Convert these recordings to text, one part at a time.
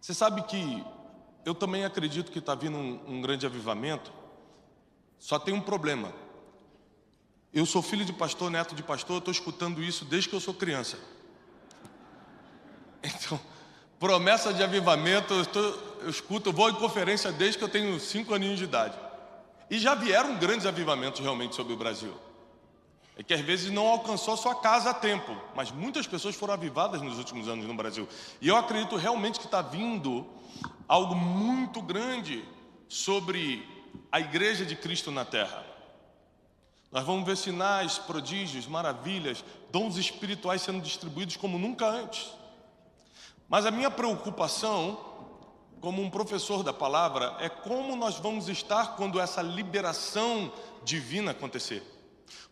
Você sabe que eu também acredito que está vindo um grande avivamento, só tem um problema. Eu sou filho de pastor, neto de pastor, eu estou escutando isso desde que eu sou criança. Então, promessa de avivamento, eu escuto, eu vou em conferência desde que eu tenho 5 aninhos de idade. E já vieram grandes avivamentos realmente sobre o Brasil. É que às vezes não alcançou a sua casa a tempo, mas muitas pessoas foram avivadas nos últimos anos no Brasil. E eu acredito realmente que está vindo algo muito grande sobre a Igreja de Cristo na Terra. Nós vamos ver sinais, prodígios, maravilhas, dons espirituais sendo distribuídos como nunca antes. Mas a minha preocupação, como um professor da palavra, é como nós vamos estar quando essa liberação divina acontecer.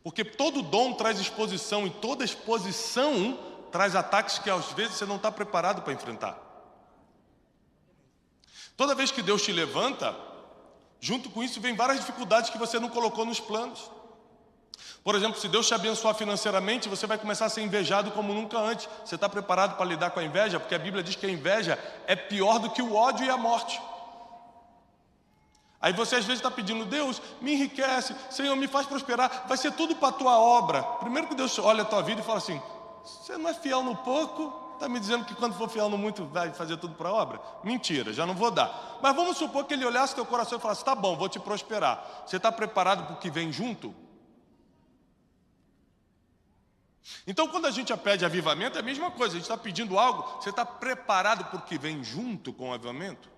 Porque todo dom traz exposição e toda exposição traz ataques que às vezes você não está preparado para enfrentar. Toda vez que Deus te levanta, junto com isso vem várias dificuldades que você não colocou nos planos. Por exemplo, se Deus te abençoar financeiramente, você vai começar a ser invejado como nunca antes. Você está preparado para lidar com a inveja? Porque a Bíblia diz que a inveja é pior do que o ódio e a morte. Aí você às vezes está pedindo, Deus, me enriquece, Senhor, me faz prosperar, vai ser tudo para a tua obra. Primeiro que Deus olha a tua vida e fala assim, você não é fiel no pouco, está me dizendo que quando for fiel no muito vai fazer tudo para a obra? Mentira, já não vou dar. Mas vamos supor que Ele olhasse teu coração e falasse, tá bom, vou te prosperar. Você está preparado para o que vem junto? Então quando a gente pede avivamento é a mesma coisa, a gente está pedindo algo, você está preparado para o que vem junto com o avivamento?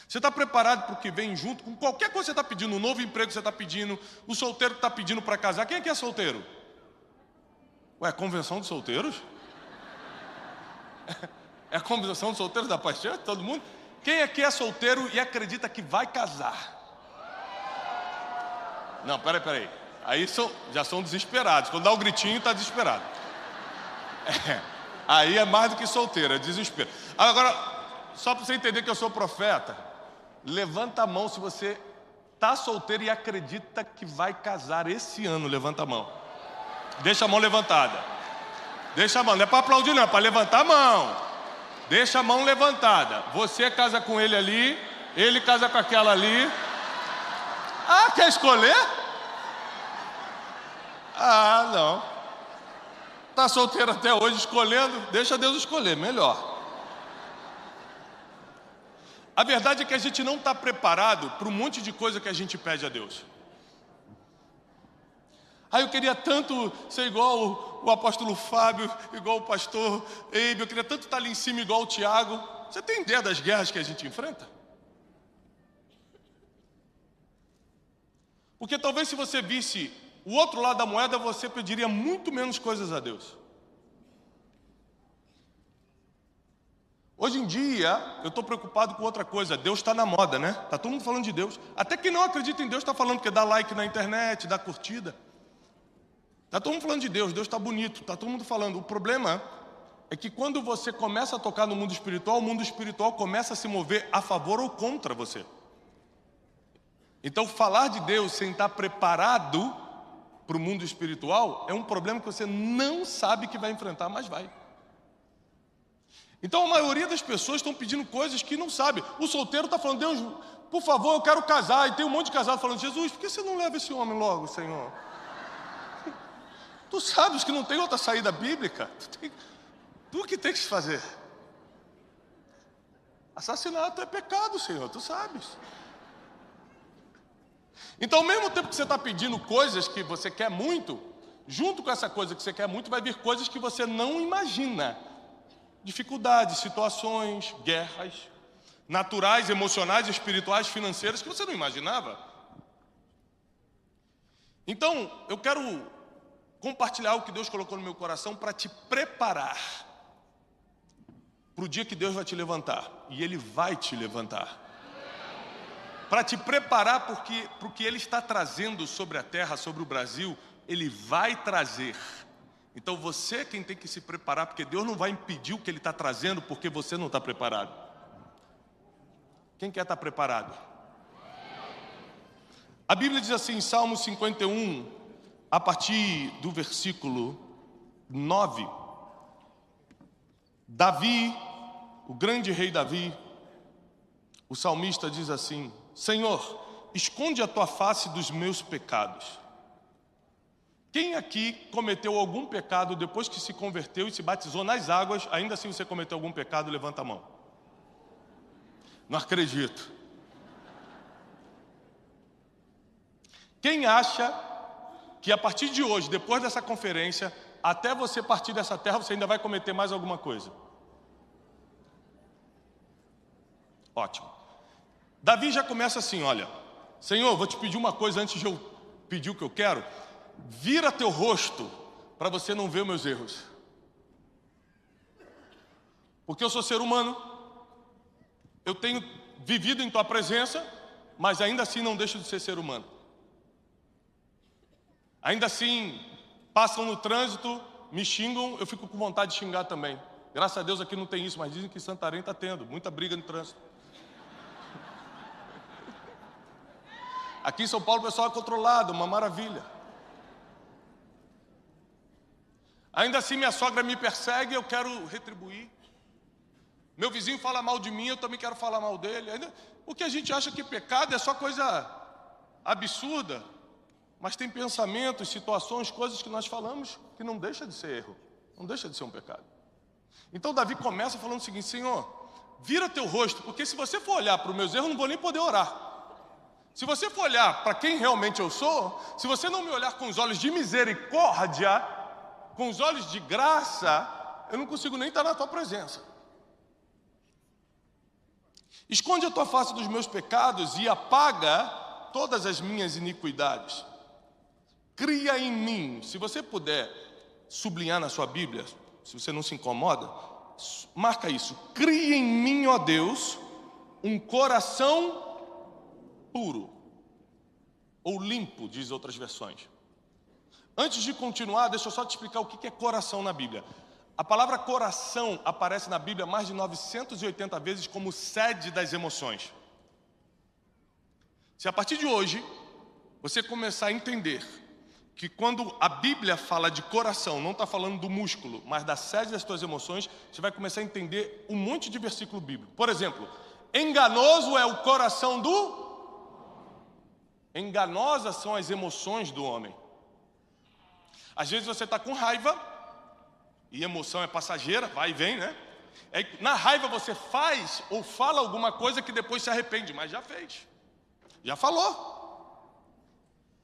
Você está preparado para o que vem junto com qualquer coisa que você está pedindo, um novo emprego que você está pedindo, o solteiro que está pedindo para casar? Quem aqui é solteiro? Ué, convenção de solteiros? É a convenção de solteiros da paixão? Todo mundo? Quem aqui é solteiro e acredita que vai casar? Não, peraí. Aí já são desesperados. Quando dá o gritinho, está desesperado. Aí é mais do que solteiro, é desespero. Agora, só para você entender que eu sou profeta, levanta a mão se você está solteiro e acredita que vai casar esse ano. Levanta a mão. Deixa a mão levantada. Deixa a mão, não é para aplaudir não, é para levantar a mão. Deixa a mão levantada. Você casa com ele ali, ele casa com aquela ali. Ah, quer escolher? Ah, não. Está solteiro até hoje escolhendo? Deixa Deus escolher, melhor. A verdade é que a gente não está preparado para um monte de coisa que a gente pede a Deus. Eu queria tanto ser igual o apóstolo Fábio, igual o pastor Eibe, eu queria tanto estar ali em cima igual o Tiago. Você tem ideia das guerras que a gente enfrenta? Porque talvez se você visse o outro lado da moeda, você pediria muito menos coisas a Deus. Hoje em dia, eu estou preocupado com outra coisa. Deus está na moda, né? Está todo mundo falando de Deus. Até quem não acredita em Deus está falando, porque dá like na internet, dá curtida. Está todo mundo falando de Deus, Deus está bonito, está todo mundo falando. O problema é que quando você começa a tocar no mundo espiritual, o mundo espiritual começa a se mover a favor ou contra você. Então, falar de Deus sem estar preparado para o mundo espiritual é um problema que você não sabe que vai enfrentar, mas vai. Então a maioria das pessoas estão pedindo coisas que não sabem. O solteiro está falando, Deus, por favor, eu quero casar. E tem um monte de casado falando, Jesus, por que você não leva esse homem logo, Senhor? Tu sabes que não tem outra saída bíblica. Tu que tem que fazer. Assassinato é pecado, Senhor, tu sabes. Então ao mesmo tempo que você está pedindo coisas que você quer muito, junto com essa coisa que você quer muito, vai vir coisas que você não imagina. Dificuldades, situações, guerras, naturais, emocionais, espirituais, financeiras, que você não imaginava. Então, eu quero compartilhar o que Deus colocou no meu coração para te preparar para o dia que Deus vai te levantar. E Ele vai te levantar. Para te preparar para o que Ele está trazendo sobre a terra, sobre o Brasil, Ele vai trazer. Então você é quem tem que se preparar, porque Deus não vai impedir o que Ele está trazendo, porque você não está preparado. Quem quer estar preparado? A Bíblia diz assim, em Salmo 51, a partir do versículo 9, Davi, o grande rei Davi, o salmista diz assim: Senhor, esconde a tua face dos meus pecados. Quem aqui cometeu algum pecado depois que se converteu e se batizou nas águas, ainda assim você cometeu algum pecado? Levanta a mão. Não acredito. Quem acha que a partir de hoje, depois dessa conferência, até você partir dessa terra, você ainda vai cometer mais alguma coisa? Ótimo. Davi já começa assim, olha: Senhor, vou te pedir uma coisa antes de eu pedir o que eu quero. Vira teu rosto para você não ver meus erros. Porque eu sou ser humano, eu tenho vivido em tua presença, mas ainda assim não deixo de ser humano. Ainda assim, passam no trânsito, me xingam, eu fico com vontade de xingar também. Graças a Deus aqui não tem isso, mas dizem que em Santarém está tendo muita briga no trânsito. Aqui em São Paulo o pessoal é controlado, uma maravilha. Ainda assim minha sogra me persegue, eu quero retribuir. Meu vizinho fala mal de mim, eu também quero falar mal dele. O que a gente acha que pecado é só coisa absurda, mas tem pensamentos, situações, coisas que nós falamos que não deixa de ser erro, não deixa de ser um pecado. Então Davi começa falando o seguinte: Senhor, vira teu rosto, porque se você for olhar para os meus erros, eu não vou nem poder orar. Se você for olhar para quem realmente eu sou, se você não me olhar com os olhos de misericórdia, com os olhos de graça, eu não consigo nem estar na tua presença. Esconde a tua face dos meus pecados e apaga todas as minhas iniquidades. Cria em mim, se você puder sublinhar na sua Bíblia, se você não se incomoda, marca isso: cria em mim, ó Deus, um coração puro, ou limpo, diz outras versões. Antes de continuar, deixa eu só te explicar o que é coração na Bíblia. A palavra coração aparece na Bíblia mais de 980 vezes como sede das emoções. Se a partir de hoje você começar a entender que quando a Bíblia fala de coração, não está falando do músculo, mas da sede das tuas emoções, você vai começar a entender um monte de versículo bíblico. Por exemplo, enganoso é o coração do... Enganosas são as emoções do homem. Às vezes você está com raiva, e emoção é passageira, vai e vem, né? Na raiva você faz ou fala alguma coisa que depois se arrepende, mas já fez, já falou.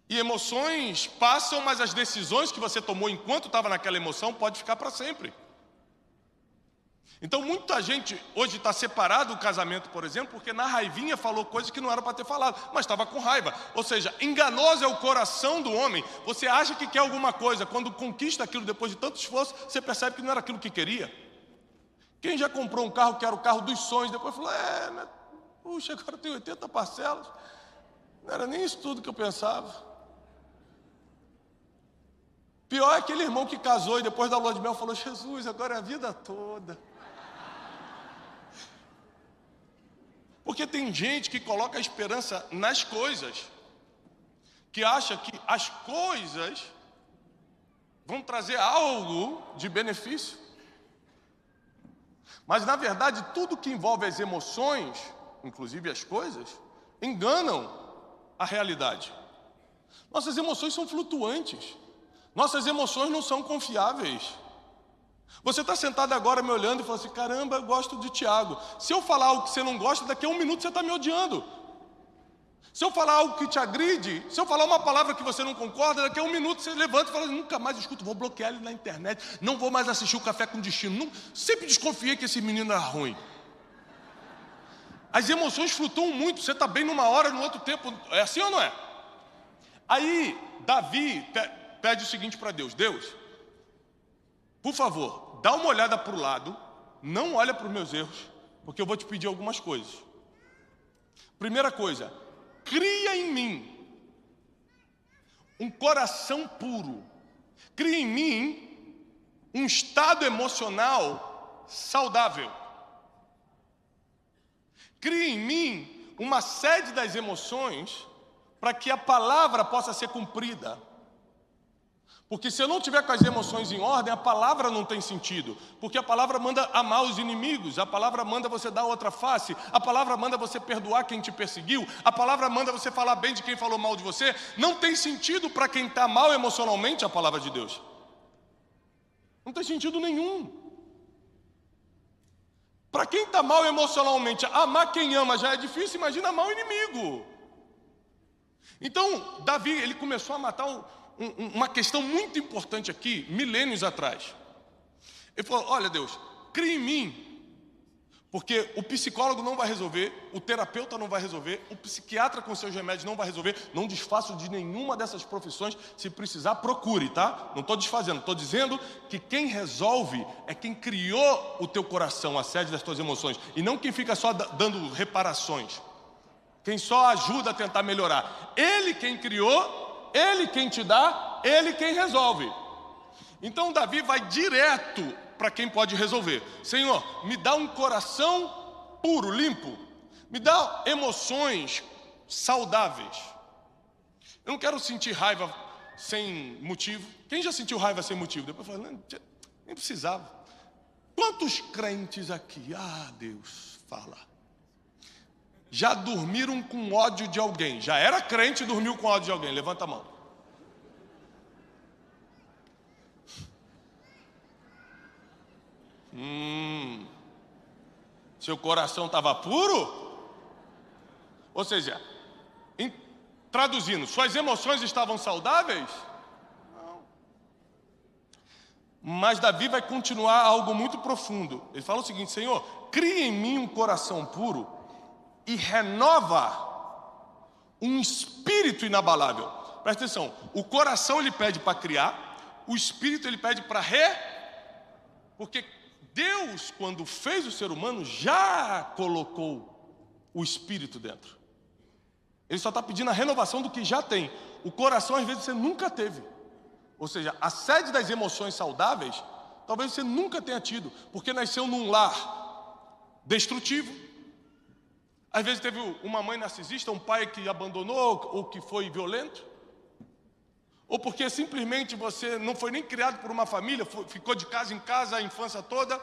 E emoções passam, mas as decisões que você tomou enquanto estava naquela emoção pode ficar para sempre. Então muita gente hoje está separado do casamento, por exemplo, porque na raivinha falou coisas que não era para ter falado, mas estava com raiva. Ou seja, enganoso é o coração do homem. Você acha que quer alguma coisa, quando conquista aquilo depois de tanto esforço, você percebe que não era aquilo que queria. Quem já comprou um carro que era o carro dos sonhos, depois falou: né? Puxa, agora tem 80 parcelas, não era nem isso tudo que eu pensava. Pior é aquele irmão que casou e depois da lua de mel falou: Jesus, agora é a vida toda. Porque tem gente que coloca a esperança nas coisas, que acha que as coisas vão trazer algo de benefício. Mas na verdade tudo que envolve as emoções, inclusive as coisas, enganam a realidade. Nossas emoções são flutuantes. Nossas emoções não são confiáveis. Você está sentado agora me olhando e falando assim: caramba, eu gosto de Tiago. Se eu falar algo que você não gosta, daqui a 1 minuto você está me odiando. Se eu falar algo que te agride, se eu falar uma palavra que você não concorda, daqui a 1 minuto você levanta e fala: nunca mais escuto, vou bloquear ele na internet, não vou mais assistir o Café com Destino. Não, sempre desconfiei que esse menino era ruim. As emoções flutuam muito, você está bem numa hora, no outro tempo. É assim ou não é? Aí Davi pede o seguinte para Deus: Deus, por favor, dá uma olhada para o lado, não olha para os meus erros, porque eu vou te pedir algumas coisas. Primeira coisa: cria em mim um coração puro. Cria em mim um estado emocional saudável. Cria em mim uma sede das emoções para que a palavra possa ser cumprida. Porque se eu não tiver com as emoções em ordem, a palavra não tem sentido. Porque a palavra manda amar os inimigos, a palavra manda você dar outra face, a palavra manda você perdoar quem te perseguiu, a palavra manda você falar bem de quem falou mal de você. Não tem sentido para quem está mal emocionalmente a palavra de Deus. Não tem sentido nenhum. Para quem está mal emocionalmente, amar quem ama já é difícil, imagina amar o inimigo. Então, Davi, ele começou a matar uma questão muito importante aqui, milênios atrás. Ele falou, olha Deus, cria em mim, porque o psicólogo não vai resolver, o terapeuta não vai resolver, o psiquiatra com seus remédios não vai resolver, não desfaço de nenhuma dessas profissões, se precisar procure, tá? Não estou desfazendo, estou dizendo que quem resolve é quem criou o teu coração, a sede das tuas emoções, e não quem fica só dando reparações, quem só ajuda a tentar melhorar. Ele quem criou, ele quem te dá, ele quem resolve. Então Davi vai direto para quem pode resolver. Senhor, me dá um coração puro, limpo. Me dá emoções saudáveis. Eu não quero sentir raiva sem motivo. Quem já sentiu raiva sem motivo? Depois fala, nem precisava. Quantos crentes aqui, Deus, fala, já dormiram com ódio de alguém? Já era crente e dormiu com ódio de alguém? Levanta a mão. Seu coração estava puro? Ou seja, traduzindo, suas emoções estavam saudáveis? Não. Mas Davi vai continuar algo muito profundo. Ele fala o seguinte, Senhor, cria em mim um coração puro e renova um espírito inabalável. Presta atenção, o coração ele pede para criar, o espírito ele pede para porque Deus, quando fez o ser humano, já colocou o espírito dentro. Ele só está pedindo a renovação do que já tem. O coração às vezes você nunca teve. Ou seja, a sede das emoções saudáveis, talvez você nunca tenha tido, porque nasceu num lar destrutivo. Às vezes teve uma mãe narcisista, um pai que abandonou ou que foi violento. Ou porque simplesmente você não foi nem criado por uma família, ficou de casa em casa a infância toda.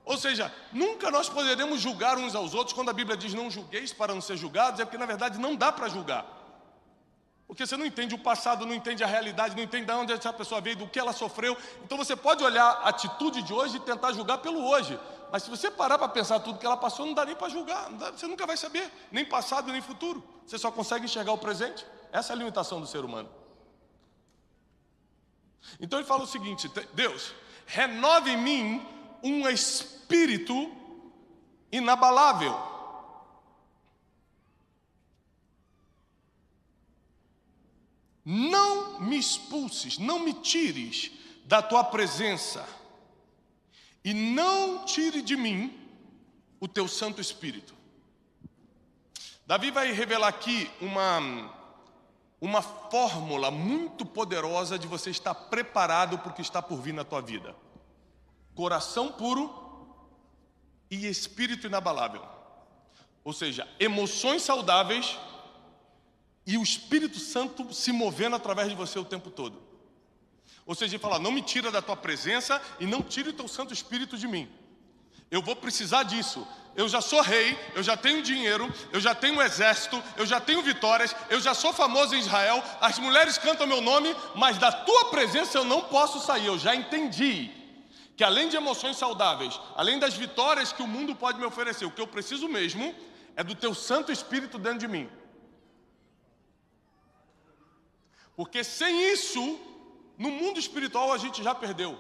Ou seja, nunca nós poderemos julgar uns aos outros. Quando a Bíblia diz não julgueis para não ser julgados, é porque na verdade não dá para julgar. Porque você não entende o passado, não entende a realidade, não entende de onde essa pessoa veio, do que ela sofreu. Então você pode olhar a atitude de hoje e tentar julgar pelo hoje. Mas se você parar para pensar tudo que ela passou, não dá nem para julgar. Você nunca vai saber, nem passado, nem futuro. Você só consegue enxergar o presente. Essa é a limitação do ser humano. Então ele fala o seguinte, Deus, renove em mim um espírito inabalável. Não me expulses, não me tires da tua presença e não tire de mim o teu Santo Espírito. Davi vai revelar aqui uma fórmula muito poderosa de você estar preparado para o que está por vir na tua vida. Coração puro e espírito inabalável. Ou seja, emoções saudáveis e o Espírito Santo se movendo através de você o tempo todo. Ou seja, ele fala, não me tira da tua presença e não tire o teu Santo Espírito de mim. Eu vou precisar disso. Eu já sou rei, eu já tenho dinheiro, eu já tenho um exército, eu já tenho vitórias, eu já sou famoso em Israel, as mulheres cantam meu nome, mas da tua presença eu não posso sair. Eu já entendi que além de emoções saudáveis, além das vitórias que o mundo pode me oferecer, o que eu preciso mesmo é do teu Santo Espírito dentro de mim. Porque sem isso, no mundo espiritual a gente já perdeu.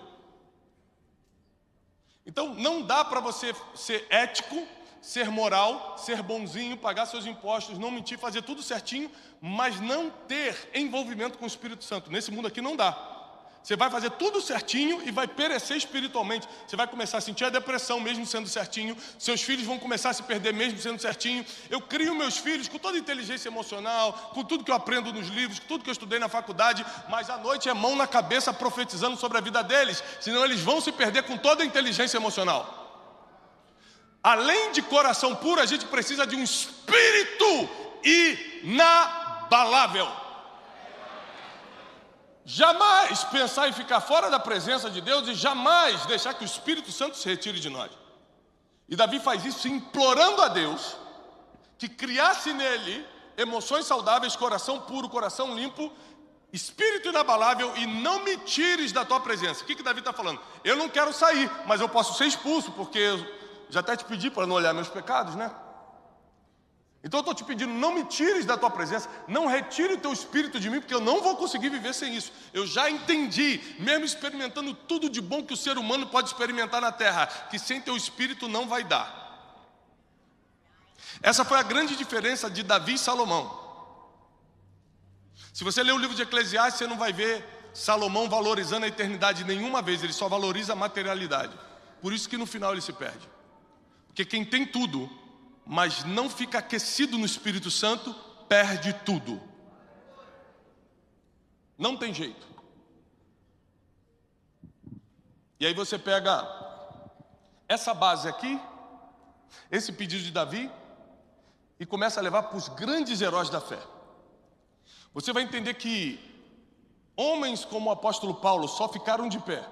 Então não dá para você ser ético, ser moral, ser bonzinho, pagar seus impostos, não mentir, fazer tudo certinho, mas não ter envolvimento com o Espírito Santo. Nesse mundo aqui não dá. Você vai fazer tudo certinho e vai perecer espiritualmente. Você vai começar a sentir a depressão mesmo sendo certinho. Seus filhos vão começar a se perder mesmo sendo certinho. Eu crio meus filhos com toda a inteligência emocional, com tudo que eu aprendo nos livros, com tudo que eu estudei na faculdade, mas à noite é mão na cabeça profetizando sobre a vida deles, senão eles vão se perder com toda a inteligência emocional. Além de coração puro, a gente precisa de um espírito inabalável. jamais pensar em ficar fora da presença de Deus e jamais deixar que o Espírito Santo se retire de nós. E Davi faz isso implorando a Deus que criasse nele emoções saudáveis, coração puro, coração limpo, espírito inabalável, e não me tires da tua presença. O que Davi está falando? Eu não quero sair, mas eu posso ser expulso, porque eu já até te pedi para não olhar meus pecados, né? Então eu estou te pedindo, não me tires da tua presença, não retire o teu espírito de mim, porque eu não vou conseguir viver sem isso. Eu já entendi, mesmo experimentando tudo de bom que o ser humano pode experimentar na terra, que sem teu espírito não vai dar. Essa foi a grande diferença de Davi e Salomão. Se você ler o livro de Eclesiastes, você não vai ver Salomão valorizando a eternidade nenhuma vez, ele só valoriza a materialidade. Por isso que no final ele se perde. Porque quem tem tudo, mas não fica aquecido no Espírito Santo, perde tudo. Não tem jeito. E aí você pega essa base aqui, esse pedido de Davi, e começa a levar para os grandes heróis da fé. Você vai entender que homens como o apóstolo Paulo só ficaram de pé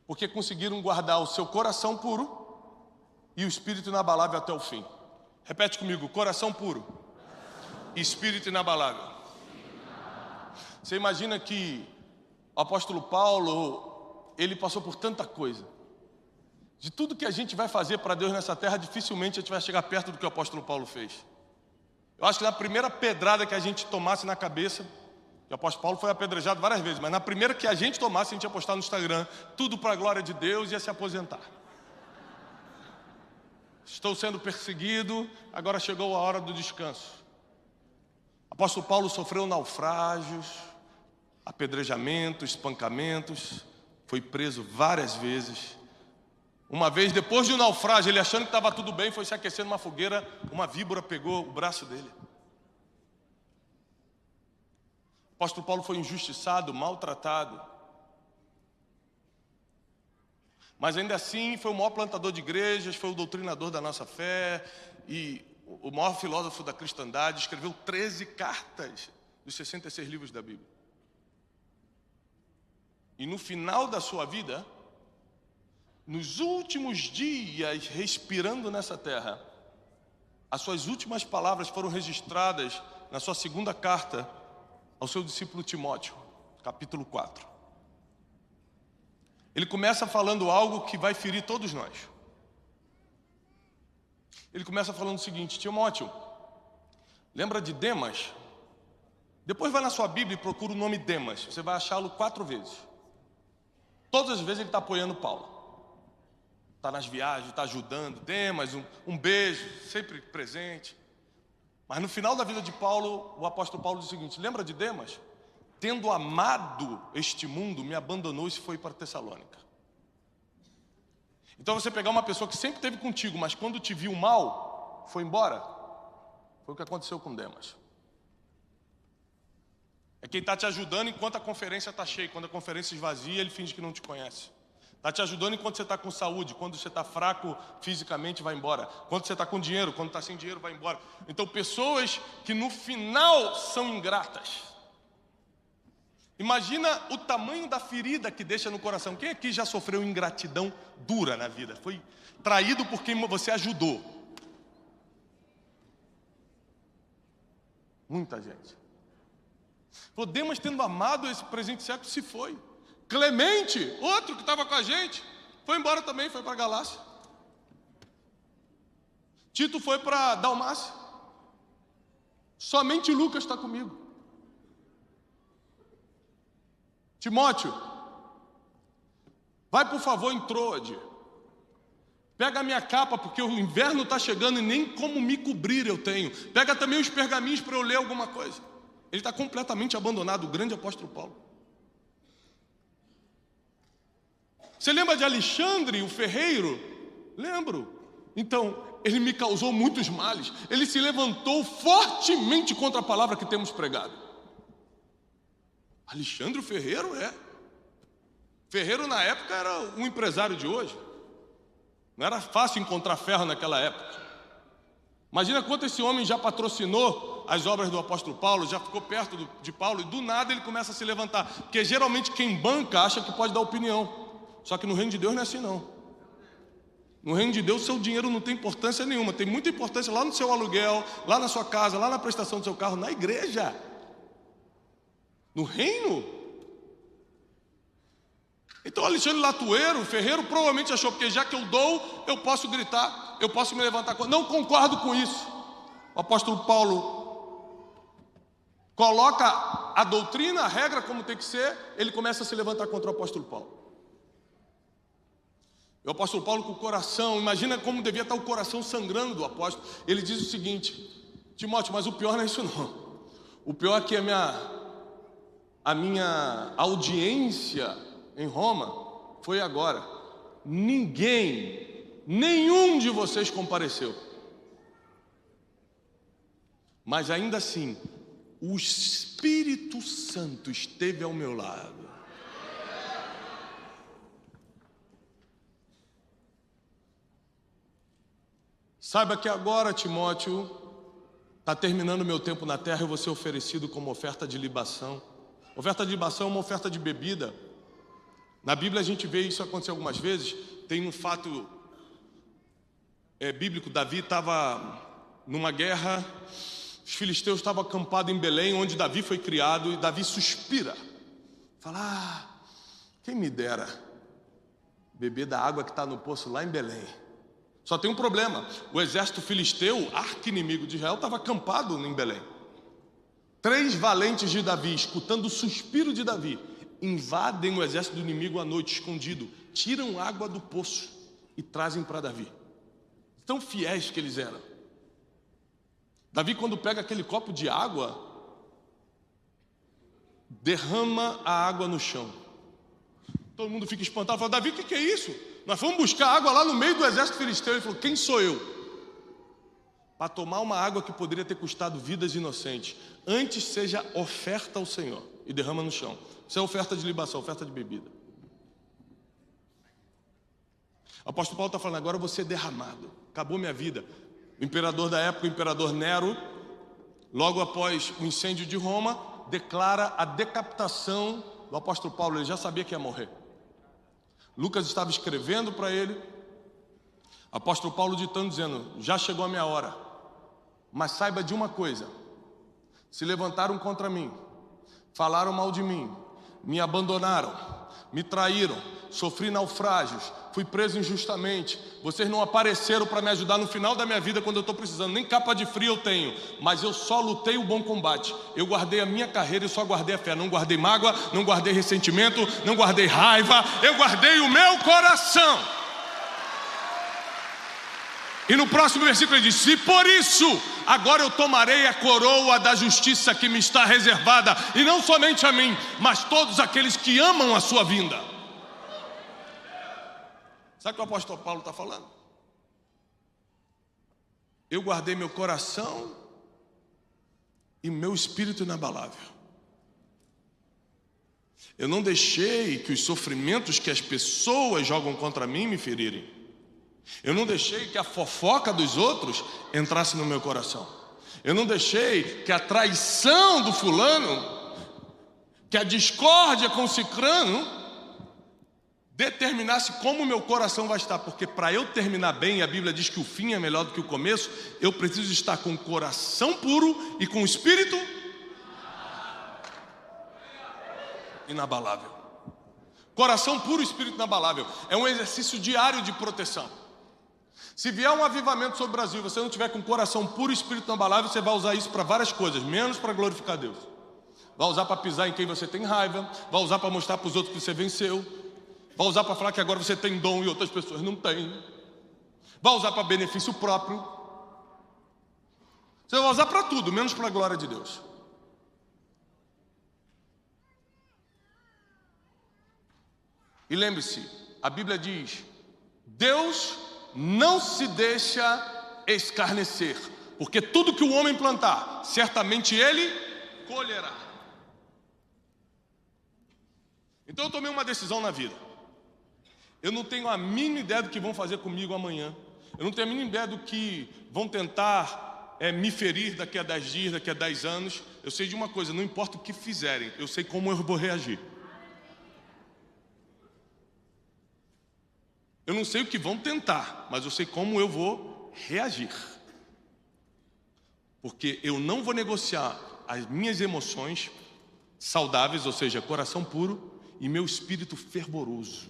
porque conseguiram guardar o seu coração puro e o espírito inabalável até o fim. Repete comigo: coração puro, espírito inabalável. Você imagina que o apóstolo Paulo, ele passou por tanta coisa. De tudo que a gente vai fazer para Deus nessa terra, dificilmente a gente vai chegar perto do que o apóstolo Paulo fez. Eu acho que na primeira pedrada que a gente tomasse na cabeça, o apóstolo Paulo foi apedrejado várias vezes, mas na primeira que a gente tomasse, a gente ia postar no Instagram, tudo para a glória de Deus, e ia se aposentar. Estou sendo perseguido, agora chegou a hora do descanso. O apóstolo Paulo sofreu naufrágios, apedrejamentos, espancamentos, foi preso várias vezes. Uma vez, depois de um naufrágio, ele achando que estava tudo bem, foi se aquecer numa fogueira, uma víbora pegou o braço dele. O apóstolo Paulo foi injustiçado, maltratado. Mas ainda assim foi o maior plantador de igrejas, foi o doutrinador da nossa fé e o maior filósofo da cristandade. Escreveu 13 cartas dos 66 livros da Bíblia. E no final da sua vida, nos últimos dias respirando nessa terra, as suas últimas palavras foram registradas na sua segunda carta ao seu discípulo Timóteo, capítulo 4. Ele começa falando algo que vai ferir todos nós. Ele começa falando o seguinte: Timóteo, lembra de Demas? Depois vai na sua Bíblia e procura o nome Demas, você vai achá-lo 4 vezes. Todas as vezes ele está apoiando Paulo. Está nas viagens, está ajudando. Demas, um beijo, sempre presente. Mas no final da vida de Paulo, o apóstolo Paulo diz o seguinte: lembra de Demas? Tendo amado este mundo, me abandonou e se foi para Tessalônica. Então você pegar uma pessoa que sempre esteve contigo, mas quando te viu mal, foi embora. Foi o que aconteceu com Demas. É quem está te ajudando enquanto a conferência está cheia. Quando a conferência esvazia, ele finge que não te conhece. Está te ajudando enquanto você está com saúde. Quando você está fraco fisicamente, vai embora. Quando você está com dinheiro, quando está sem dinheiro, vai embora. Então pessoas que no final são ingratas. Imagina o tamanho da ferida que deixa no coração. Quem aqui já sofreu ingratidão dura na vida? Foi traído por quem você ajudou? Muita gente. Demas, tendo amado esse presente século, se foi. Clemente, outro que estava com a gente, foi embora também, foi para Galácia. Tito foi para Dalmácia. Somente Lucas está comigo. Timóteo, vai por favor em Troade. Pega a minha capa, porque o inverno está chegando e nem como me cobrir eu tenho. Pega também os pergaminhos para eu ler alguma coisa. Ele está completamente abandonado, o grande apóstolo Paulo. Você lembra de Alexandre, o ferreiro? Lembro. Então, ele me causou muitos males. Ele se levantou fortemente contra a palavra que temos pregado. Alexandre o ferreiro é. Ferreiro na época era um empresário de hoje. Não era fácil encontrar ferro naquela época. Imagina quanto esse homem já patrocinou as obras do apóstolo Paulo, já ficou perto de Paulo, e do nada ele começa a se levantar. Porque geralmente quem banca acha que pode dar opinião. Só que no reino de Deus não é assim não. No reino de Deus, seu dinheiro não tem importância nenhuma. Tem muita importância lá no seu aluguel, lá na sua casa, lá na prestação do seu carro, na igreja. No reino. Então Alexandre Latueiro, Ferreiro, provavelmente achou, porque já que eu dou, eu posso gritar, eu posso me levantar. Não concordo com isso. O apóstolo Paulo coloca a doutrina, a regra como tem que ser, ele começa a se levantar contra o apóstolo Paulo. O apóstolo Paulo com o coração, imagina como devia estar o coração sangrando do apóstolo. Ele diz o seguinte: Timóteo, mas o pior não é isso não. O pior é que a minha audiência em Roma foi agora. Nenhum de vocês compareceu. Mas ainda assim, o Espírito Santo esteve ao meu lado. Saiba que agora, Timóteo, está terminando o meu tempo na terra, eu vou ser oferecido como oferta de libação. Oferta de libação é uma oferta de bebida. Na Bíblia a gente vê isso acontecer algumas vezes. Tem um fato bíblico, Davi estava numa guerra, os filisteus estavam acampados em Belém, onde Davi foi criado, e Davi suspira. Fala, quem me dera beber da água que está no poço lá em Belém. Só tem um problema, o exército filisteu, arqui-inimigo de Israel, estava acampado em Belém. 3 valentes de Davi, escutando o suspiro de Davi, invadem o exército do inimigo à noite, escondido, tiram água do poço e trazem para Davi. Tão fiéis que eles eram. Davi, quando pega aquele copo de água, derrama a água no chão. Todo mundo fica espantado, fala, Davi, o que é isso? Nós fomos buscar água lá no meio do exército filisteu. Ele falou, quem sou eu? Para tomar uma água que poderia ter custado vidas inocentes. Antes seja oferta ao Senhor. E derrama no chão. Isso é oferta de libação, oferta de bebida. O apóstolo Paulo está falando, agora eu vou ser derramado. Acabou minha vida. O imperador da época, o imperador Nero, logo após o incêndio de Roma, declara a decapitação do apóstolo Paulo. Ele já sabia que ia morrer. Lucas estava escrevendo para ele, apóstolo Paulo ditando, dizendo, já chegou a minha hora, mas saiba de uma coisa, se levantaram contra mim, falaram mal de mim, me abandonaram, me traíram, sofri naufrágios, fui preso injustamente, vocês não apareceram para me ajudar no final da minha vida quando eu estou precisando, nem capa de frio eu tenho, mas eu só lutei o bom combate, eu guardei a minha carreira e só guardei a fé, não guardei mágoa, não guardei ressentimento, não guardei raiva, eu guardei o meu coração. E no próximo versículo ele diz, se por isso agora eu tomarei a coroa da justiça que me está reservada, e não somente a mim, mas todos aqueles que amam a sua vinda. Sabe o que o apóstolo Paulo está falando? Eu guardei meu coração e meu espírito inabalável. Eu não deixei que os sofrimentos que as pessoas jogam contra mim me ferirem. Eu não deixei que a fofoca dos outros entrasse no meu coração. Eu não deixei que a traição do fulano, que a discórdia com o cicrano determinasse como o meu coração vai estar. Porque para eu terminar bem, a Bíblia diz que o fim é melhor do que o começo, eu preciso estar com o coração puro e com o espírito inabalável. Coração puro e espírito inabalável é um exercício diário de proteção. Se vier um avivamento sobre o Brasil, você não tiver com coração puro e espírito inabalável, você vai usar isso para várias coisas, menos para glorificar Deus. Vai usar para pisar em quem você tem raiva, vai usar para mostrar para os outros que você venceu, vai usar para falar que agora você tem dom e outras pessoas não têm, vai usar para benefício próprio. Você vai usar para tudo, menos para a glória de Deus. E lembre-se, a Bíblia diz, Deus não se deixa escarnecer, porque tudo que o homem plantar, certamente ele colherá. Então eu tomei uma decisão na vida. Eu não tenho a mínima ideia do que vão fazer comigo amanhã. Eu não tenho a mínima ideia do que vão tentar me ferir daqui a 10 dias, daqui a 10 anos. Eu sei de uma coisa, não importa o que fizerem, eu sei como eu vou reagir. Eu não sei o que vão tentar, mas eu sei como eu vou reagir. Porque eu não vou negociar as minhas emoções saudáveis, ou seja, coração puro, e meu espírito fervoroso.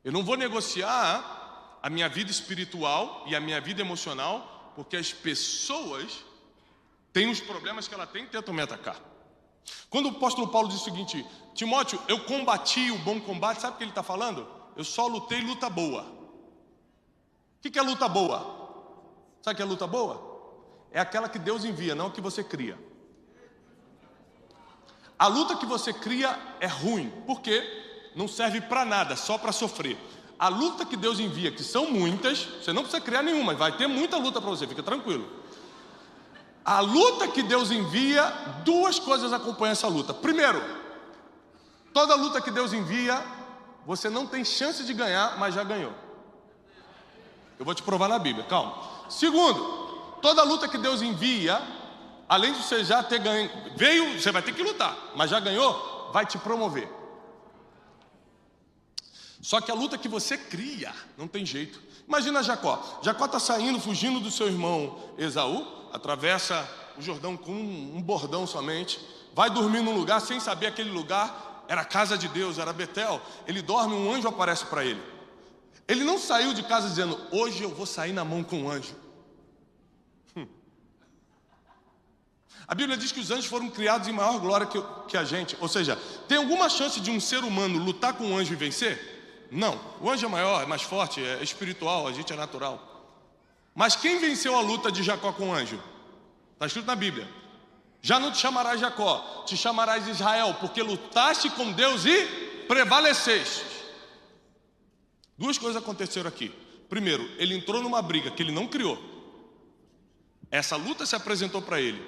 Eu não vou negociar a minha vida espiritual e a minha vida emocional, porque as pessoas têm os problemas que ela tem e tentam me atacar. Quando o apóstolo Paulo diz o seguinte: Timóteo, eu combati o bom combate, sabe o que ele está falando? Eu só lutei luta boa. O que é luta boa? Sabe o que é luta boa? É aquela que Deus envia, não a que você cria. A luta que você cria é ruim, porque não serve para nada, só para sofrer. A luta que Deus envia, que são muitas, você não precisa criar nenhuma, vai ter muita luta para você, fica tranquilo. A luta que Deus envia, duas coisas acompanham essa luta. Primeiro, toda luta que Deus envia, você não tem chance de ganhar, mas já ganhou. Eu vou te provar na Bíblia, calma. Segundo, toda luta que Deus envia, além de você já ter ganho, veio, você vai ter que lutar, mas já ganhou, vai te promover. Só que a luta que você cria, não tem jeito. Imagina Jacó. Jacó está saindo, fugindo do seu irmão Esaú, atravessa o Jordão com um bordão somente, vai dormir num lugar sem saber aquele lugar era a casa de Deus, era Betel. Ele dorme, um anjo aparece para ele. Ele não saiu de casa dizendo: hoje eu vou sair na mão com um anjo. A Bíblia diz que os anjos foram criados em maior glória que a gente. Ou seja, tem alguma chance de um ser humano lutar com um anjo e vencer? Não. O anjo é maior, é mais forte, é espiritual, a gente é natural. Mas quem venceu a luta de Jacó com o anjo? Está escrito na Bíblia: já não te chamarás Jacó, te chamarás Israel, porque lutaste com Deus e prevaleceste. Duas coisas aconteceram aqui. Primeiro, ele entrou numa briga que ele não criou. Essa luta se apresentou para ele,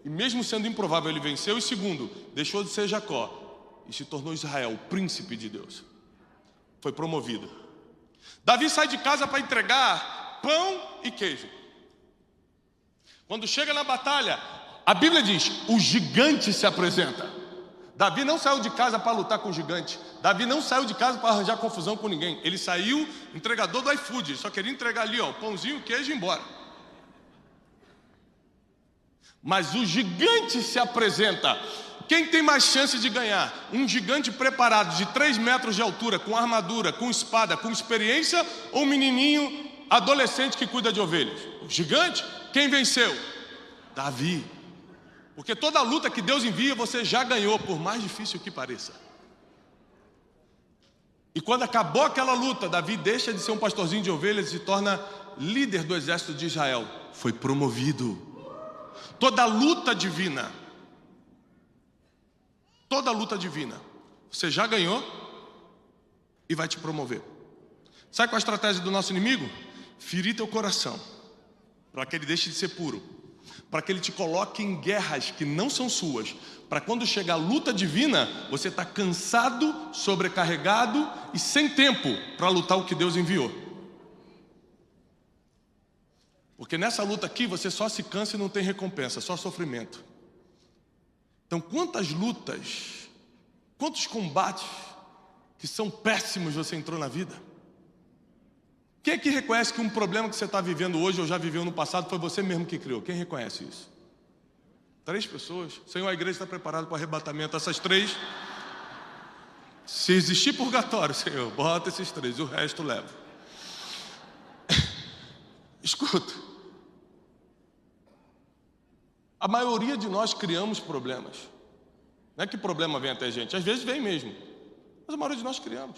e mesmo sendo improvável, ele venceu. E segundo, deixou de ser Jacó e se tornou Israel, o príncipe de Deus. Foi promovido. Davi sai de casa para entregar pão e queijo. Quando chega na batalha, a Bíblia diz: o gigante se apresenta. Davi não saiu de casa para lutar com o gigante. Davi não saiu de casa para arranjar confusão com ninguém. Ele saiu entregador do iFood, só queria entregar ali, ó, pãozinho, queijo e ir embora. Mas o gigante se apresenta. Quem tem mais chance de ganhar? Um gigante preparado de 3 metros de altura, com armadura, com espada, com experiência, ou um menininho adolescente que cuida de ovelhas? O gigante. Quem venceu? Davi. Porque toda luta que Deus envia, você já ganhou, por mais difícil que pareça. E quando acabou aquela luta, Davi deixa de ser um pastorzinho de ovelhas e se torna líder do exército de Israel. Foi promovido. Toda luta divina, você já ganhou e vai te promover. Sabe qual é a estratégia do nosso inimigo? Ferir teu coração, para que ele deixe de ser puro, para que ele te coloque em guerras que não são suas, para quando chegar a luta divina, você está cansado, sobrecarregado e sem tempo para lutar o que Deus enviou. Porque nessa luta aqui você só se cansa e não tem recompensa, só sofrimento. Então quantas lutas, quantos combates que são péssimos você entrou na vida? Quem é que reconhece que um problema que você está vivendo hoje ou já viveu no passado foi você mesmo que criou? Quem reconhece isso? 3 pessoas. Senhor, a igreja está preparada para o arrebatamento. Essas 3, se existir purgatório, Senhor, bota esses 3, o resto leva. Escuta. A maioria de nós criamos problemas. Não é que problema vem até a gente, às vezes vem mesmo, mas a maioria de nós criamos.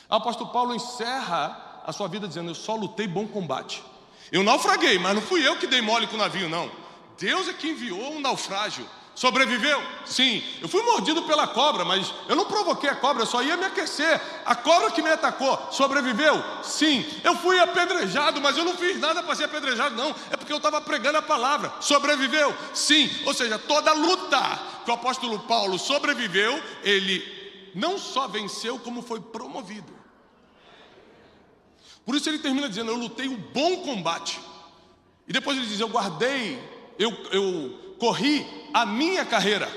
O apóstolo Paulo encerra a sua vida dizendo: eu só lutei bom combate. Eu naufraguei, mas não fui eu que dei mole com o navio, não. Deus é que enviou um naufrágio. Sobreviveu? Sim. Eu fui mordido pela cobra, mas eu não provoquei a cobra, eu só ia me aquecer. A cobra que me atacou, sobreviveu? Sim. Eu fui apedrejado, mas eu não fiz nada para ser apedrejado, não. É porque eu estava pregando a palavra. Sobreviveu? Sim. Ou seja, toda luta que o apóstolo Paulo sobreviveu, ele não só venceu, como foi promovido. Por isso ele termina dizendo: eu lutei o bom combate. E depois ele diz: eu corri a minha carreira.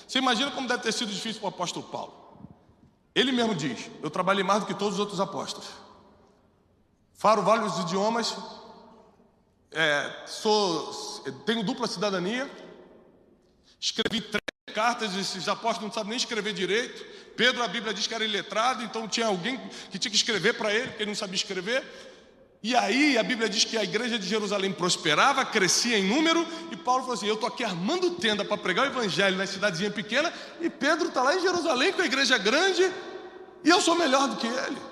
Você imagina como deve ter sido difícil para o apóstolo Paulo. Ele mesmo diz: eu trabalhei mais do que todos os outros apóstolos. Falo vários idiomas, tenho dupla cidadania, escrevi 3 cartas, esses apóstolos não sabem nem escrever direito. Pedro, a Bíblia diz que era iletrado, então tinha alguém que tinha que escrever para ele, porque ele não sabia escrever. E aí a Bíblia diz que a igreja de Jerusalém prosperava, crescia em número, e Paulo falou assim: eu estou aqui armando tenda para pregar o evangelho na cidadezinha pequena, e Pedro está lá em Jerusalém com a igreja grande, e eu sou melhor do que ele.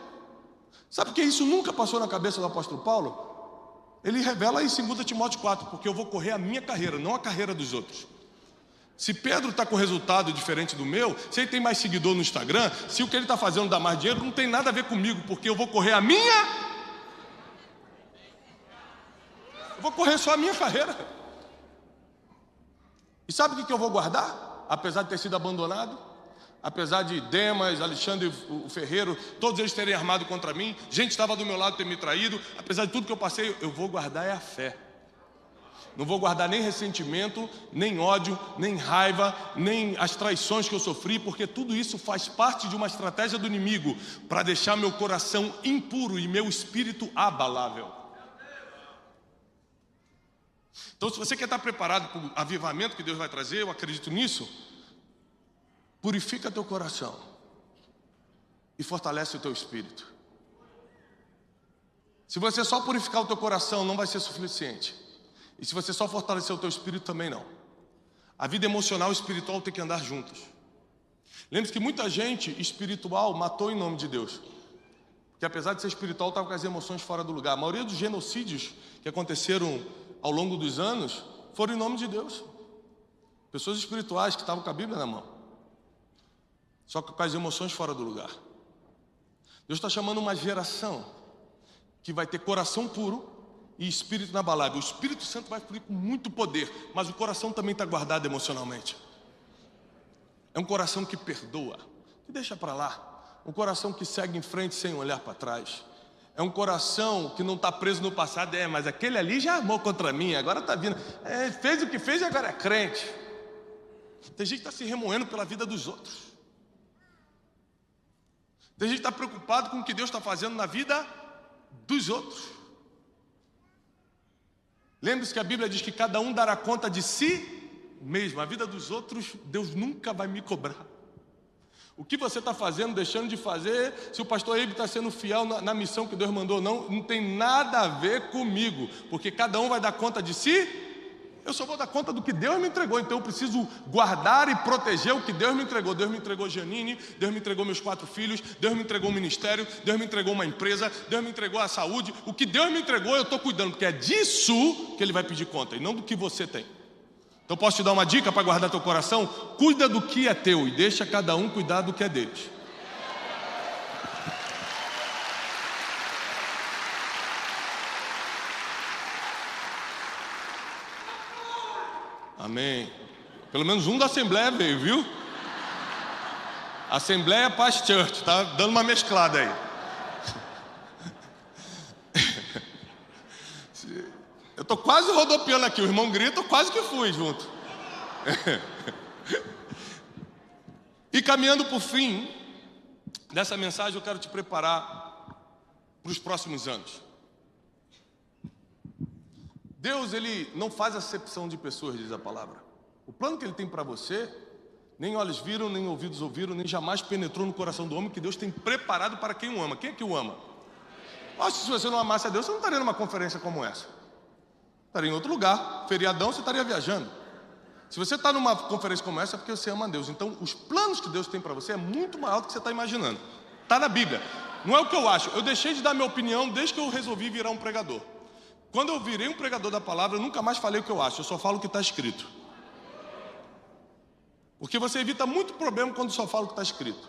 Sabe que isso nunca passou na cabeça do apóstolo Paulo? Ele revela em 2 Timóteo 4, porque eu vou correr a minha carreira, não a carreira dos outros. Se Pedro está com resultado diferente do meu, se ele tem mais seguidor no Instagram, se o que ele está fazendo dá mais dinheiro, não tem nada a ver comigo, porque eu vou correr a minha... Eu vou correr só a minha carreira. E sabe o que eu vou guardar? Apesar de ter sido abandonado, apesar de Demas, Alexandre, o Ferreiro, todos eles terem armado contra mim, gente estava do meu lado ter me traído, apesar de tudo que eu passei, eu vou guardar a fé. Não vou guardar nem ressentimento, nem ódio, nem raiva, nem as traições que eu sofri, porque tudo isso faz parte de uma estratégia do inimigo para deixar meu coração impuro e meu espírito abalável. Então, se você quer estar preparado para o avivamento que Deus vai trazer, eu acredito nisso, purifica teu coração e fortalece o teu espírito. Se você só purificar o teu coração, não vai ser suficiente. E se você só fortalecer o teu espírito, também não. A vida emocional e espiritual tem que andar juntos. Lembre-se que muita gente espiritual matou em nome de Deus. Porque apesar de ser espiritual, estava com as emoções fora do lugar. A maioria dos genocídios que aconteceram ao longo dos anos foram em nome de Deus. Pessoas espirituais que estavam com a Bíblia na mão, só que com as emoções fora do lugar. Deus está chamando uma geração que vai ter coração puro e espírito inabalável. O Espírito Santo vai fluir com muito poder, mas o coração também está guardado emocionalmente. É um coração que perdoa, que deixa para lá. Um coração que segue em frente sem olhar para trás. É um coração que não está preso no passado. Mas aquele ali já armou contra mim, agora está vindo. Fez o que fez e agora é crente. Tem gente que está se remoendo pela vida dos outros. Tem gente que está preocupado com o que Deus está fazendo na vida dos outros. Lembre-se que a Bíblia diz que cada um dará conta de si mesmo. A vida dos outros, Deus nunca vai me cobrar. O que você está fazendo, deixando de fazer, se o pastor Eibe está sendo fiel na missão que Deus mandou, não tem nada a ver comigo, porque cada um vai dar conta de si. Eu só vou dar conta do que Deus me entregou, então eu preciso guardar e proteger o que Deus me entregou. Deus me entregou Janine, Deus me entregou meus 4 filhos, Deus me entregou um ministério, Deus me entregou uma empresa, Deus me entregou a saúde. O que Deus me entregou eu estou cuidando, porque é disso que Ele vai pedir conta, e não do que você tem. Então posso te dar uma dica para guardar teu coração? Cuida do que é teu e deixa cada um cuidar do que é deles. Amém. Pelo menos um da Assembleia veio, viu? Assembleia Paz Church, tá dando uma mesclada aí. Eu tô quase rodopiando aqui, o irmão grita, eu quase que fui junto. E caminhando para o fim dessa mensagem, eu quero te preparar para os próximos anos. Deus, Ele não faz acepção de pessoas, diz a palavra. O plano que Ele tem para você, nem olhos viram, nem ouvidos ouviram, nem jamais penetrou no coração do homem, que Deus tem preparado para quem o ama. Quem é que o ama? Acho que se você não amasse a Deus, você não estaria numa conferência como essa. Estaria em outro lugar, feriadão, você estaria viajando. Se você está numa conferência como essa, é porque você ama a Deus. Então, os planos que Deus tem para você é muito maior do que você está imaginando. Está na Bíblia. Não é o que eu acho. Eu deixei de dar minha opinião desde que eu resolvi virar um pregador. Quando eu virei um pregador da palavra, eu nunca mais falei o que eu acho. Eu só falo o que está escrito. Porque você evita muito problema quando só fala o que está escrito.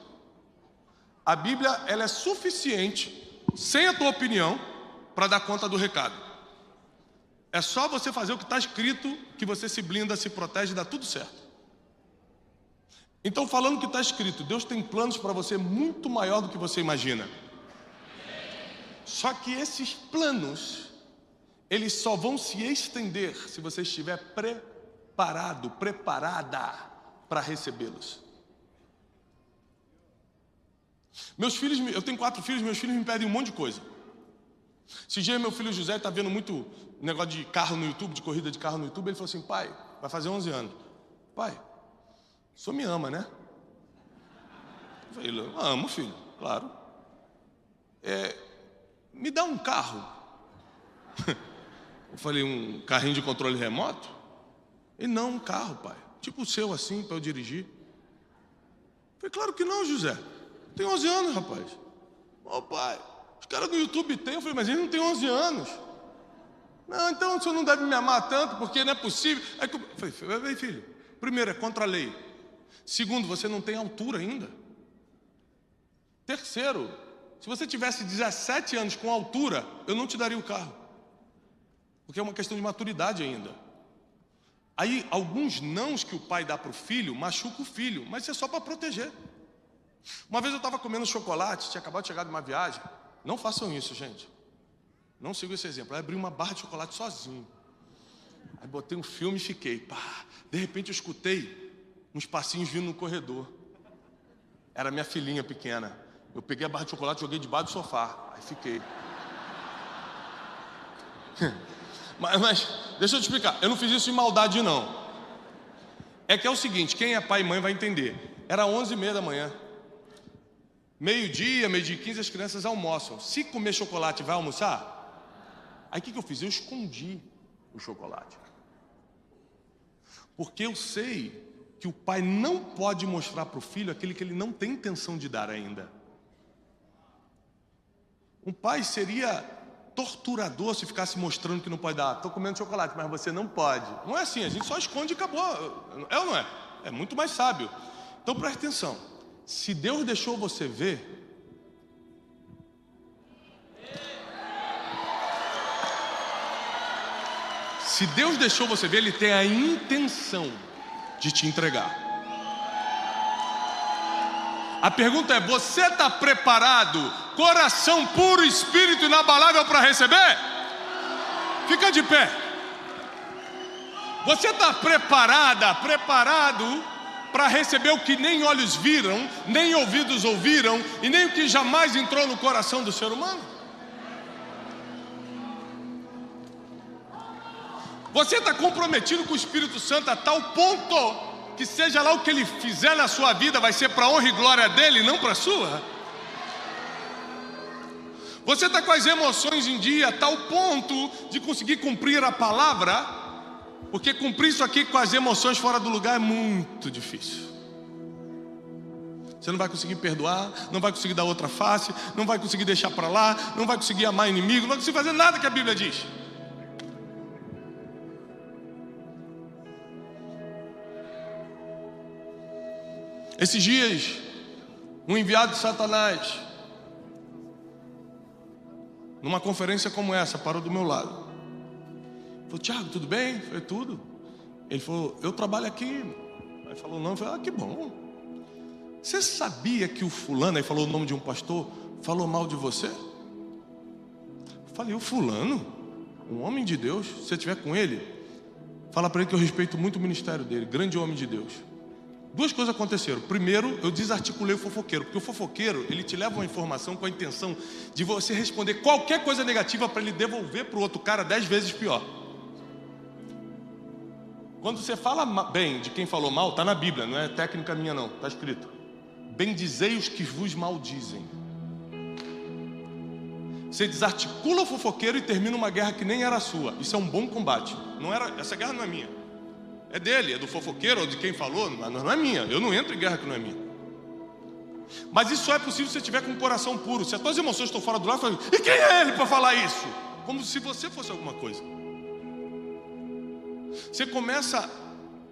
A Bíblia, ela é suficiente, sem a tua opinião, para dar conta do recado. É só você fazer o que está escrito, que você se blinda, se protege e dá tudo certo. Então, falando o que está escrito, Deus tem planos para você muito maior do que você imagina. Só que esses planos, eles só vão se estender se você estiver preparado, preparada para recebê-los. Meus filhos, eu tenho 4 filhos, meus filhos me pedem um monte de coisa. Esse dia meu filho José está vendo muito negócio de carro no YouTube, de corrida de carro no YouTube. Ele falou assim: pai, vai fazer 11 anos. Pai, o senhor me ama, né? Eu falei: eu amo, filho, claro. Me dá um carro. Eu falei: um carrinho de controle remoto? Ele: não, um carro, pai. Tipo o seu assim, para eu dirigir. Eu falei: claro que não, José. Tem 11 anos, rapaz. Ô pai, os caras do YouTube têm. Eu falei: mas ele não tem 11 anos. Não, então o senhor não deve me amar tanto, porque não é possível. Aí eu falei: filho, primeiro, é contra a lei. Segundo, você não tem altura ainda. Terceiro, se você tivesse 17 anos com altura, eu não te daria o carro. Porque é uma questão de maturidade ainda. Aí, alguns nãos que o pai dá para o filho, machuca o filho, mas isso é só para proteger. Uma vez eu estava comendo chocolate, tinha acabado de chegar de uma viagem. Não façam isso, gente. Não sigam esse exemplo. Aí abri uma barra de chocolate sozinho. Aí botei um filme e fiquei. Pá. De repente eu escutei uns passinhos vindo no corredor. Era minha filhinha pequena. Eu peguei a barra de chocolate e joguei debaixo do sofá. Aí fiquei. Mas deixa eu te explicar. Eu não fiz isso em maldade, não. É que é o seguinte, quem é pai e mãe vai entender. Era 11h30 da manhã. Meio-dia, meio-dia e 15, as crianças almoçam. Se comer chocolate, vai almoçar? Aí o que eu fiz? Eu escondi o chocolate. Porque eu sei que o pai não pode mostrar para o filho aquele que ele não tem intenção de dar ainda. Um pai seria torturador se ficasse mostrando que não pode dar. Estou comendo chocolate, mas você não pode. Não é assim, a gente só esconde e acabou. É ou não é? É muito mais sábio. Então preste atenção. Se Deus deixou você ver, se Deus deixou você ver, Ele tem a intenção de te entregar. A pergunta é: você está preparado, coração puro, espírito inabalável para receber? Fica de pé. Você está preparado para receber o que nem olhos viram, nem ouvidos ouviram, e nem o que jamais entrou no coração do ser humano? Você está comprometido com o Espírito Santo a tal ponto que seja lá o que Ele fizer na sua vida vai ser para a honra e glória dEle, não para a sua? Você está com as emoções em dia a tal ponto de conseguir cumprir a palavra? Porque cumprir isso aqui com as emoções fora do lugar é muito difícil. Você não vai conseguir perdoar, não vai conseguir dar outra face, não vai conseguir deixar para lá, não vai conseguir amar inimigo, não vai conseguir fazer nada que a Bíblia diz. Esses dias, um enviado de Satanás, numa conferência como essa, parou do meu lado. Falou: Tiago, tudo bem? Eu falei: tudo. Ele falou: eu trabalho aqui. Aí falou: não. Eu falei: que bom. Você sabia que o fulano, aí falou o nome de um pastor, falou mal de você? Eu falei: o fulano? Um homem de Deus? Se você estiver com ele, fala para ele que eu respeito muito o ministério dele, grande homem de Deus. Duas coisas aconteceram. Primeiro, eu desarticulei o fofoqueiro, porque o fofoqueiro, ele te leva uma informação com a intenção de você responder qualquer coisa negativa para ele devolver para o outro cara 10 vezes pior. Quando você fala bem de quem falou mal, está na Bíblia, não é técnica minha não, está escrito: bendizei os que vos maldizem. Você desarticula o fofoqueiro e termina uma guerra que nem era sua. Isso é um bom combate. Essa guerra não é minha. É dele, é do fofoqueiro ou de quem falou, não é minha. Eu não entro em guerra que não é minha. Mas isso só é possível se você estiver com o coração puro. Se as tuas emoções estão fora do lado, e quem é ele para falar isso? Como se você fosse alguma coisa. Você começa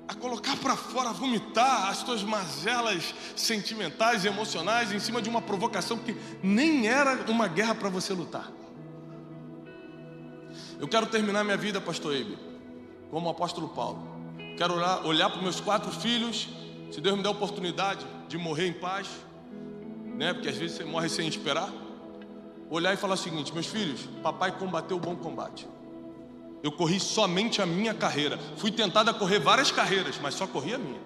a colocar para fora, a vomitar as tuas mazelas sentimentais e emocionais em cima de uma provocação que nem era uma guerra para você lutar. Eu quero terminar minha vida, pastor Eibe, como o apóstolo Paulo. Quero olhar para os meus 4 filhos, se Deus me der a oportunidade de morrer em paz, né? Porque às vezes você morre sem esperar. olhar e falar o seguinte: meus filhos, papai combateu o bom combate. Eu corri somente a minha carreira. Fui tentado a correr várias carreiras, mas só corri a minha.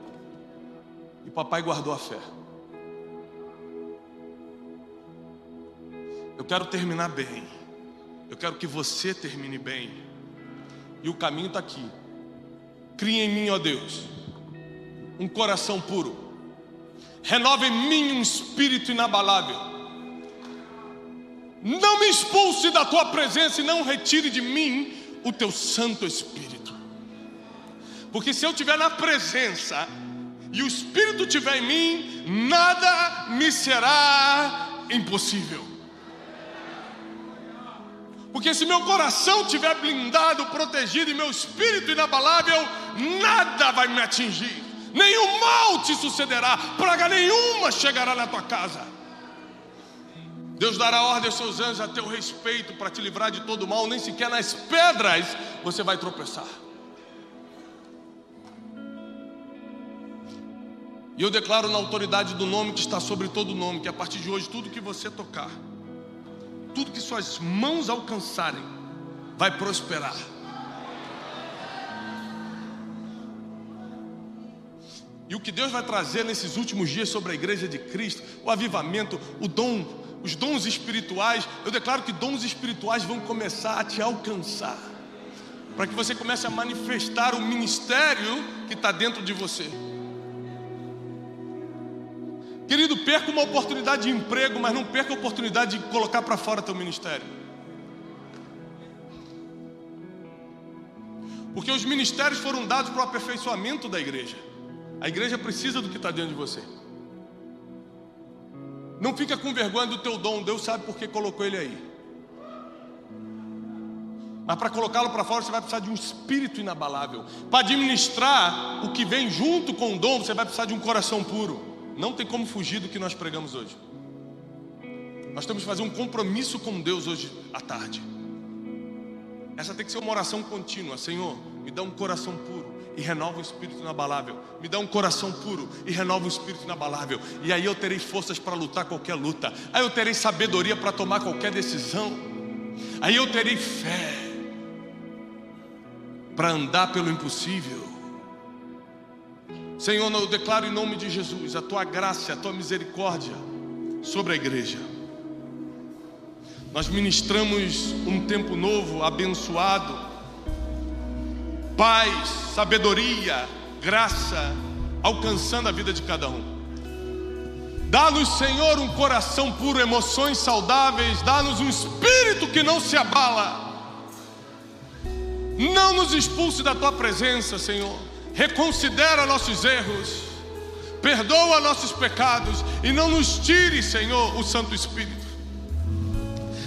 E papai guardou a fé. Eu quero terminar bem. Eu quero que você termine bem. E o caminho está aqui. Cria em mim, ó Deus, um coração puro. Renova em mim um espírito inabalável. Não me expulse da tua presença e não retire de mim o teu Santo Espírito. Porque se eu estiver na presença e o Espírito estiver em mim, nada me será impossível. Porque se meu coração estiver blindado, protegido e meu espírito inabalável, nada vai me atingir. Nenhum mal te sucederá, praga nenhuma chegará na tua casa. Deus dará ordem aos seus anjos a teu respeito para te livrar de todo mal. Nem sequer nas pedras você vai tropeçar. E eu declaro na autoridade do nome que está sobre todo nome, que a partir de hoje tudo que você tocar, tudo que suas mãos alcançarem, vai prosperar. E o que Deus vai trazer nesses últimos dias sobre a igreja de Cristo, o avivamento, o dom, os dons espirituais, eu declaro que dons espirituais vão começar a te alcançar, para que você comece a manifestar o ministério que está dentro de você. Querido, perca uma oportunidade de emprego, mas não perca a oportunidade de colocar para fora teu ministério. Porque os ministérios foram dados para o aperfeiçoamento da igreja. A igreja precisa do que está dentro de você. Não fica com vergonha do teu dom, Deus sabe por que colocou ele aí. Mas para colocá-lo para fora, você vai precisar de um espírito inabalável. Para administrar o que vem junto com o dom, você vai precisar de um coração puro. Não tem como fugir do que nós pregamos hoje. Nós temos que fazer um compromisso com Deus hoje à tarde. Essa tem que ser uma oração contínua. Senhor, me dá um coração puro e renova o espírito inabalável. Me dá um coração puro e renova o espírito inabalável. E aí eu terei forças para lutar qualquer luta. Aí eu terei sabedoria para tomar qualquer decisão. Aí eu terei fé para andar pelo impossível. Senhor, eu declaro em nome de Jesus a tua graça, a tua misericórdia sobre a igreja. Nós ministramos um tempo novo, abençoado, paz, sabedoria, graça, alcançando a vida de cada um. Dá-nos, Senhor, um coração puro, emoções saudáveis. Dá-nos um espírito que não se abala. Não nos expulse da tua presença, Senhor. Reconsidera nossos erros, perdoa nossos pecados e não nos tire, Senhor, o Santo Espírito.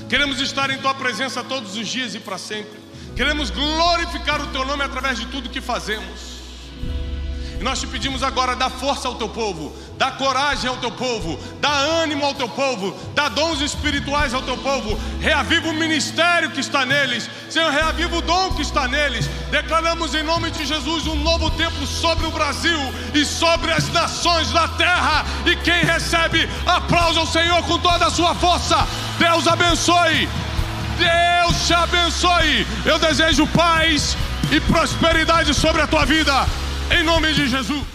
Queremos estar em tua presença todos os dias e para sempre. Queremos glorificar o teu nome através de tudo que fazemos. E nós te pedimos agora, dá força ao teu povo, dá coragem ao teu povo, dá ânimo ao teu povo, dá dons espirituais ao teu povo. Reaviva o ministério que está neles, Senhor, reaviva o dom que está neles. Declaramos em nome de Jesus um novo tempo sobre o Brasil e sobre as nações da terra. E quem recebe, aplaude ao Senhor com toda a sua força. Deus abençoe, Deus te abençoe. Eu desejo paz e prosperidade sobre a tua vida, em nome de Jesus.